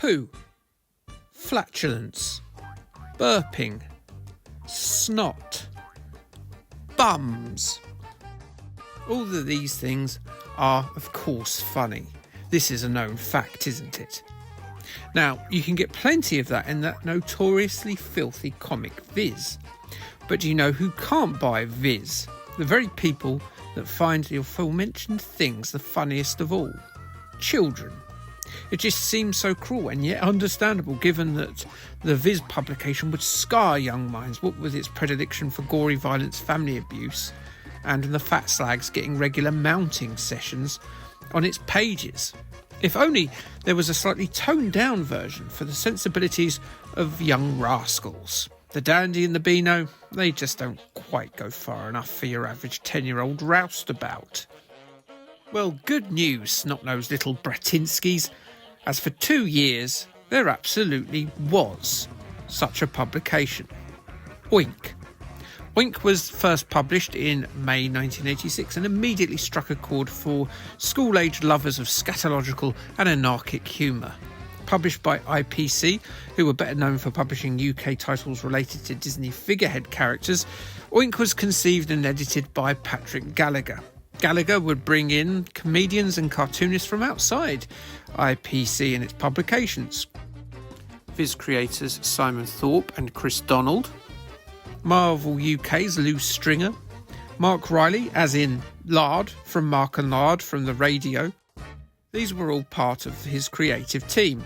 poo, flatulence, burping, snot, bums. All of these things are, of course, funny. This is a known fact, isn't it? Now, you can get plenty of that in that notoriously filthy comic Viz. But do you know who can't buy Viz? The very people that find the aforementioned things the funniest of all. Children. It just seems so cruel and yet understandable, given that the Viz publication would scar young minds, what with its predilection for gory violence, family abuse, and the fat slags getting regular mounting sessions on its pages. If only there was a slightly toned down version for the sensibilities of young rascals. The dandy and the beano, they just don't quite go far enough for your average 10-year-old roustabout. Well, good news, snot-nosed little Bratinskis, as for 2 years there absolutely was such a publication. Oink. Oink was first published in May 1986 and immediately struck a chord for school-aged lovers of scatalogical and anarchic humour. Published by IPC, who were better known for publishing UK titles related to Disney figurehead characters, Oink was conceived and edited by Patrick Gallagher. Gallagher would bring in comedians and cartoonists from outside IPC and its publications. Viz creators Simon Thorpe and Chris Donald, Marvel UK's Lou Stringer, Mark Riley, as in Lard from Mark and Lard from the radio. These were all part of his creative team.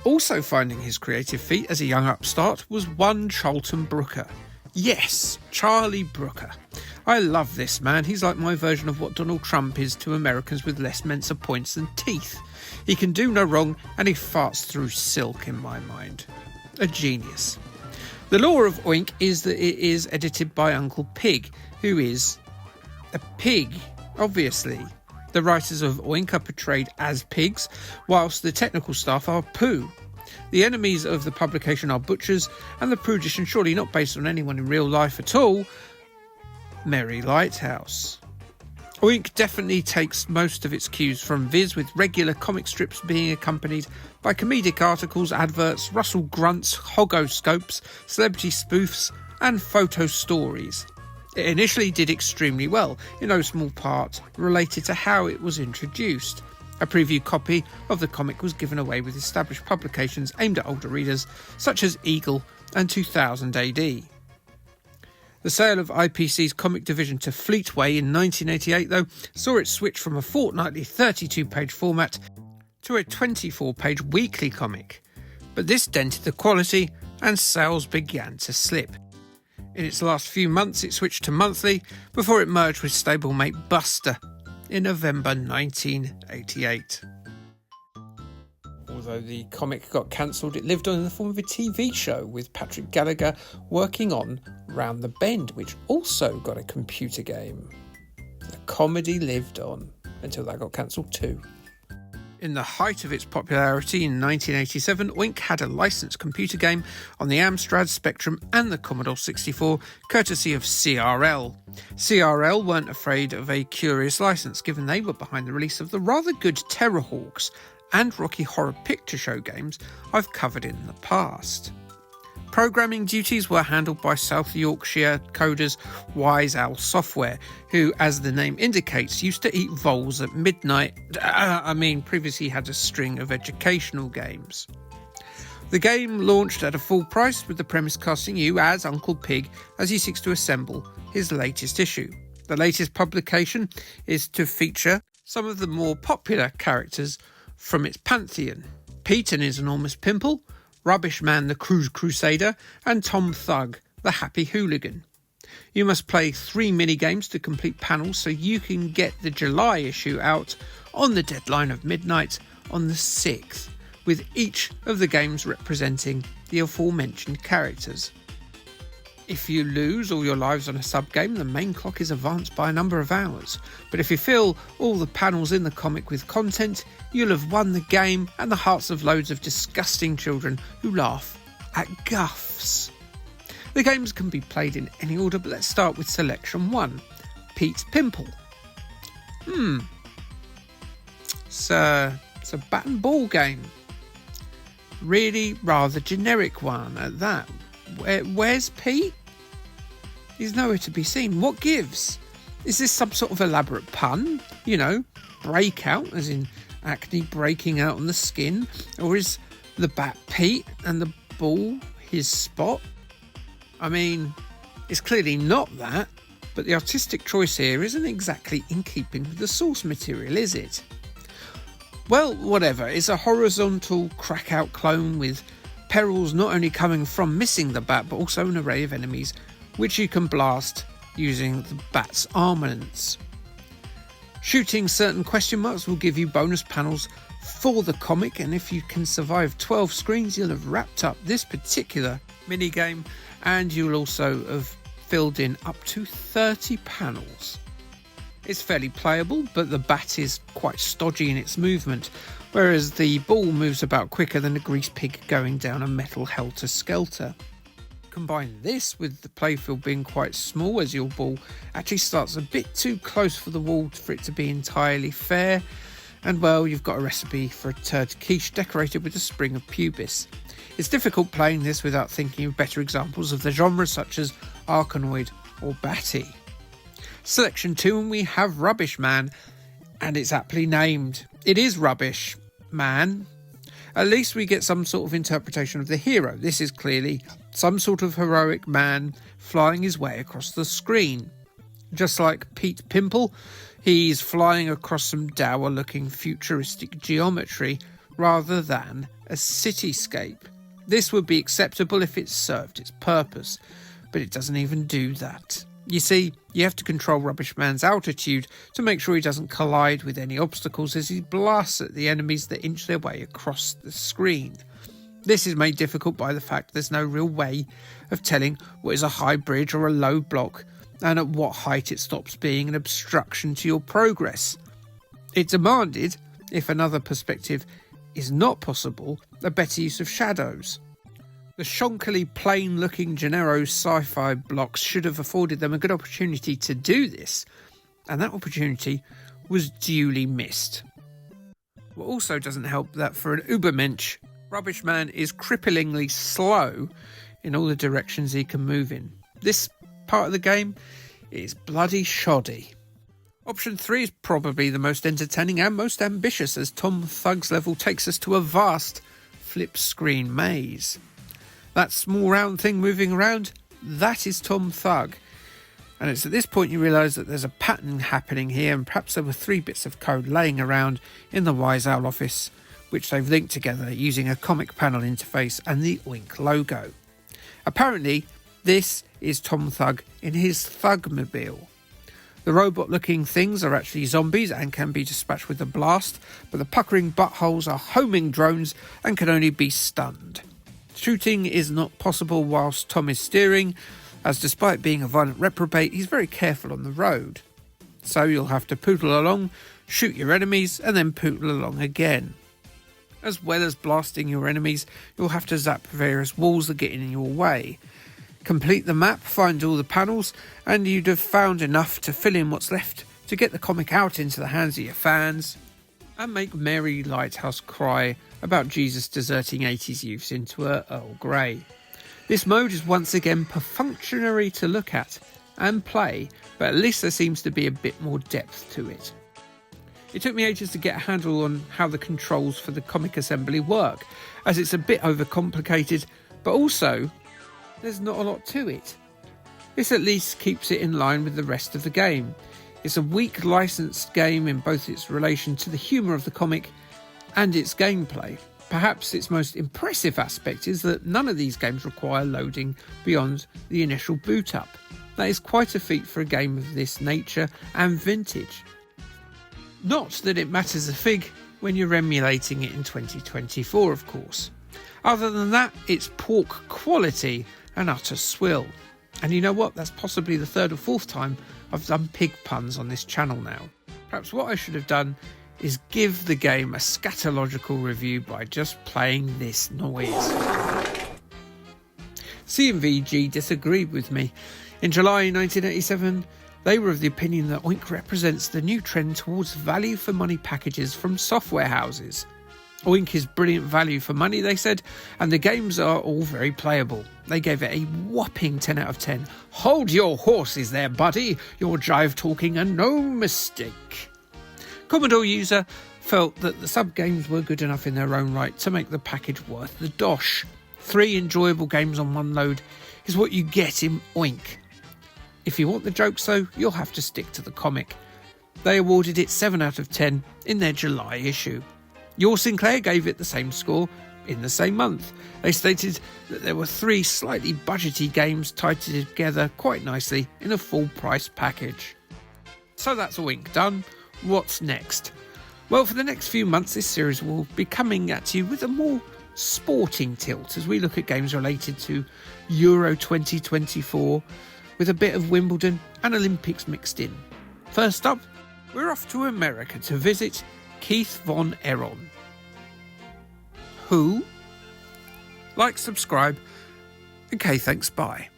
Also finding his creative feet as a young upstart was one Charlton Brooker. Yes, Charlie Brooker. I love this man. He's like my version of what Donald Trump is to Americans with less Mensa points than teeth. He can do no wrong and he farts through silk in my mind. A genius. The lore of Oink is that it is edited by Uncle Pig, who is a pig, obviously. The writers of Oink are portrayed as pigs, whilst the technical staff are poo. The enemies of the publication are butchers, and the prudish and surely not based on anyone in real life at all, Merry Lighthouse. Oink definitely takes most of its cues from Viz, with regular comic strips being accompanied by comedic articles, adverts, Russell Grunts, hogoscopes, celebrity spoofs and photo stories. It initially did extremely well, in no small part related to how it was introduced. A preview copy of the comic was given away with established publications aimed at older readers, such as Eagle and 2000 AD. The sale of IPC's comic division to Fleetway in 1988, though, saw it switch from a fortnightly 32-page format to a 24-page weekly comic. But this dented the quality and sales began to slip. In its last few months, it switched to monthly before it merged with stablemate Buster in November 1988. Although the comic got cancelled, it lived on in the form of a TV show with Patrick Gallagher working on Round the Bend, which also got a computer game. The comedy lived on until that got cancelled too. In the height of its popularity in 1987, Oink had a licensed computer game on the Amstrad, Spectrum and the Commodore 64, courtesy of CRL. CRL weren't afraid of a curious license, given they were behind the release of the rather good Terrorhawks and Rocky Horror Picture Show games I've covered in the past. Programming duties were handled by South Yorkshire coders Wise Owl Software, who, as the name indicates, used to eat voles at midnight. Previously had a string of educational games. The game launched at a full price, with the premise casting you as Uncle Pig as he seeks to assemble his latest issue. The latest publication is to feature some of the more popular characters from its pantheon. Pete and his enormous pimple, Rubbish Man the Cruise Crusader, and Tom Thug the Happy Hooligan. You must play 3 mini-games to complete panels so you can get the July issue out on the deadline of midnight on the 6th, with each of the games representing the aforementioned characters. If you lose all your lives on a sub-game, the main clock is advanced by a number of hours. But if you fill all the panels in the comic with content, you'll have won the game and the hearts of loads of disgusting children who laugh at guffs. The games can be played in any order, but let's start with selection 1, Pete's Pimple. It's a bat and ball game. really rather generic one at that. Where's Pete? He's nowhere to be seen. What gives? Is this some sort of elaborate pun? You know, breakout, as in acne breaking out on the skin? Or is the bat Pete and the ball his spot? I mean, it's clearly not that, but the artistic choice here isn't exactly in keeping with the source material, is it? Well, whatever. It's a horizontal crack-out clone with perils not only coming from missing the bat, but also an array of enemies which you can blast using the bat's armaments. Shooting certain question marks will give you bonus panels for the comic, and if you can survive 12 screens, you'll have wrapped up this particular minigame, and you'll also have filled in up to 30 panels. It's fairly playable, but the bat is quite stodgy in its movement, whereas the ball moves about quicker than a grease pig going down a metal helter-skelter. Combine this with the playfield being quite small, as your ball actually starts a bit too close for the wall for it to be entirely fair, and well, you've got a recipe for a turd quiche decorated with a spring of pubis. It's difficult playing this without thinking of better examples of the genre such as Arkanoid or Batty. Selection 2, and we have Rubbish Man, and it's aptly named. It is Rubbish Man. At least we get some sort of interpretation of the hero. This is clearly some sort of heroic man flying his way across the screen. Just like Pete Pimple, he's flying across some dour-looking futuristic geometry rather than a cityscape. This would be acceptable if it served its purpose, but it doesn't even do that. You see, you have to control Rubbish Man's altitude to make sure he doesn't collide with any obstacles as he blasts at the enemies that inch their way across the screen. This is made difficult by the fact there's no real way of telling what is a high bridge or a low block, and at what height it stops being an obstruction to your progress. It demanded, if another perspective is not possible, a better use of shadows. The shonkily plain-looking Gennaro sci-fi blocks should have afforded them a good opportunity to do this, and that opportunity was duly missed. What also doesn't help that for an Ubermensch, Rubbish Man is cripplingly slow in all the directions he can move in. This part of the game is bloody shoddy. Option 3 is probably the most entertaining and most ambitious, as Tom Thug's level takes us to a vast flip screen maze. That small round thing moving around, that is Tom Thug. And it's at this point you realise that there's a pattern happening here, and perhaps there were 3 bits of code laying around in the Wise Owl office, which they've linked together using a comic panel interface and the Oink logo. Apparently, this is Tom Thug in his Thugmobile. The robot-looking things are actually zombies and can be dispatched with a blast, but the puckering buttholes are homing drones and can only be stunned. Shooting is not possible whilst Tom is steering, as despite being a violent reprobate, he's very careful on the road. So you'll have to poodle along, shoot your enemies, and then poodle along again. As well as blasting your enemies, you'll have to zap various walls that get in your way. Complete the map, find all the panels, and you'd have found enough to fill in what's left to get the comic out into the hands of your fans and make Mary Lighthouse cry about Jesus deserting 80s youths into a Earl Grey. This mode is once again perfunctory to look at and play, but at least there seems to be a bit more depth to it. It took me ages to get a handle on how the controls for the comic assembly work, as it's a bit overcomplicated, but also there's not a lot to it. This at least keeps it in line with the rest of the game. It's a weak licensed game in both its relation to the humour of the comic and its gameplay. Perhaps its most impressive aspect is that none of these games require loading beyond the initial boot up. That is quite a feat for a game of this nature and vintage. Not that it matters a fig when you're emulating it in 2024, of course. Other than that, it's pork quality and utter swill. And you know what? That's possibly the 3rd or 4th time I've done pig puns on this channel now. Perhaps what I should have done is give the game a scatalogical review by just playing this noise. CMVG disagreed with me. In July 1987, they were of the opinion that Oink represents the new trend towards value for money packages from software houses. Oink is brilliant value for money, they said, and the games are all very playable. They gave it a whopping 10 out of 10. Hold your horses there, buddy. Your jive talking and no mistake. Commodore user felt that the sub-games were good enough in their own right to make the package worth the dosh. 3 enjoyable games on one load is what you get in Oink. If you want the jokes though, you'll have to stick to the comic. They awarded it 7 out of 10 in their July issue. Your Sinclair gave it the same score in the same month. They stated that there were 3 slightly budgety games tied together quite nicely in a full price package. So that's Oink done. What's next? Well, for the next few months this series will be coming at you with a more sporting tilt as we look at games related to Euro 2024 with a bit of Wimbledon and Olympics mixed in. First up, we're off to America to visit Keith Von Eron. Who? Like, subscribe, okay, thanks, bye.